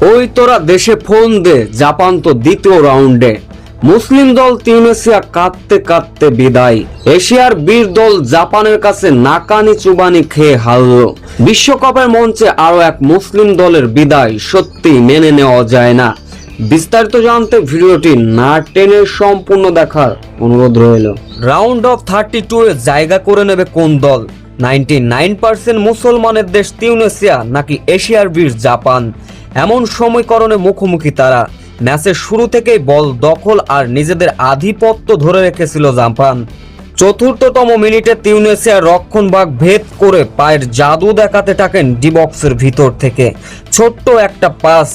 ওই তোরা দেশে ফোন দে, জাপান তো দ্বিতীয় রাউন্ডে। মুসলিম দল তিউনিসিয়া কাঁদতে কাঁদতে বিদায়। এশিয়ার বীর দল জাপানের কাছে নাকানি চুবানি খেয়ে হারল। বিশ্বকাপের মঞ্চে আরো এক মুসলিম দলের বিদায় সত্যি মেনে নেওয়া যায় না। বিস্তারিত জানতে ভিডিওটি না টেনে সম্পূর্ণ দেখার অনুরোধ রইল। রাউন্ড অফ 32 এ জায়গা করে নেবে কোন দল? 99% মুসলমানের দেশ তিউনিসিয়া নাকি এশিয়ার বীর জাপান? এমন সমীকরণে মুখোমুখি তারা। ম্যাচের শুরু থেকেই বল দখল আর নিজেদের আধিপত্য ধরে রেখেছিল জাপান। চতুর্থতম মিনিটে তিউনিসিয়ার রক্ষণভাগ ভেদ করে পায়ের জাদু দেখাতে থাকেন ডি বক্সের ভিতর থেকে ছোট্ট একটা পাস।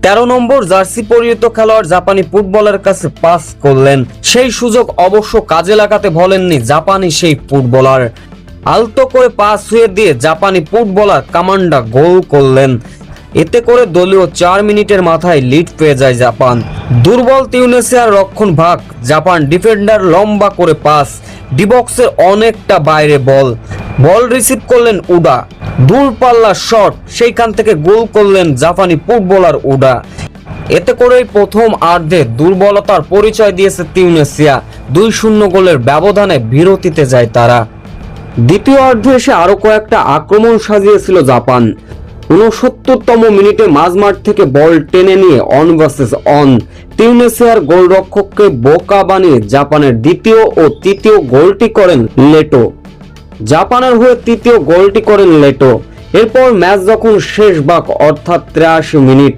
13 নম্বর জার্সি পরিহিত খেলোয়াড় জাপানি ফুটবলার কাছে পাস করলেন। সেই সুযোগ অবশ্য কাজে লাগাতে ভোলেননি জাপানি সেই ফুটবলার। আলতো করে পাস হয়ে দিয়ে জাপানি ফুটবলার কামান্ডা গোল করলেন। এতে করে দলীয় 4 মিনিটের মাথায় লিড পেয়ে যায় জাপান। দুর্বল তিউনিসিয়ার রক্ষণ ভাগ, জাপান ডিফেন্ডার লম্বা করে পাস, ডিবক্সের অনেকটা বাইরে বল রিসিভ করলেন উডা, দূরপাল্লা শট, সেইখান থেকে গোল করলেন জাপানি ফুটবলার উডা। এতে করেই প্রথম আর্ধে দুর্বলতার পরিচয় দিয়েছে তিউনিসিয়া। 2-0 গোলের ব্যবধানে বিরতিতে যায় তারা। দ্বিতীয় অর্ধে এসে আরো কয়েকটা আক্রমণ সাজিয়েছিল জাপান। 69তম মিনিটে মাঝমাঠ থেকে বল টেনে নিয়ে অন ভার্সেস অন তিউনিসিয়ার গোলরক্ষককে বোকা বানিয়ে জাপানের দ্বিতীয় ও তৃতীয় গোলটি করেন লেটো। জাপানের হয়ে তৃতীয় গোলটি করেন লেটো। এরপর ম্যাচ যখন শেষ ভাগ অর্থাৎ 83 মিনিট,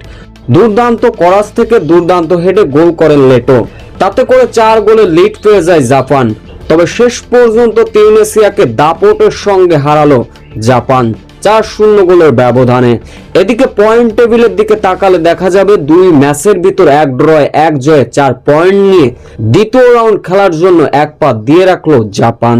দুর্দান্ত করাস থেকে দুর্দান্ত হেডে গোল করেন লেটো। তাতে করে 4 গোলে লিড পেয়ে যায় জাপান। তবে শেষ পর্যন্ত তিউনিসিয়াকে দাপটের সঙ্গে হারালো জাপান 4-0 গোলের ব্যবধানে। এদিকে পয়েন্ট টেবিলের দিকে তাকালে দেখা যাবে 2 ম্যাচের ভিতর 1 ড্রয়ে 1 জয়ে 4 পয়েন্ট নিয়ে দ্বিতীয় রাউন্ড খেলার জন্য এক পা দিয়ে রাখলো জাপান।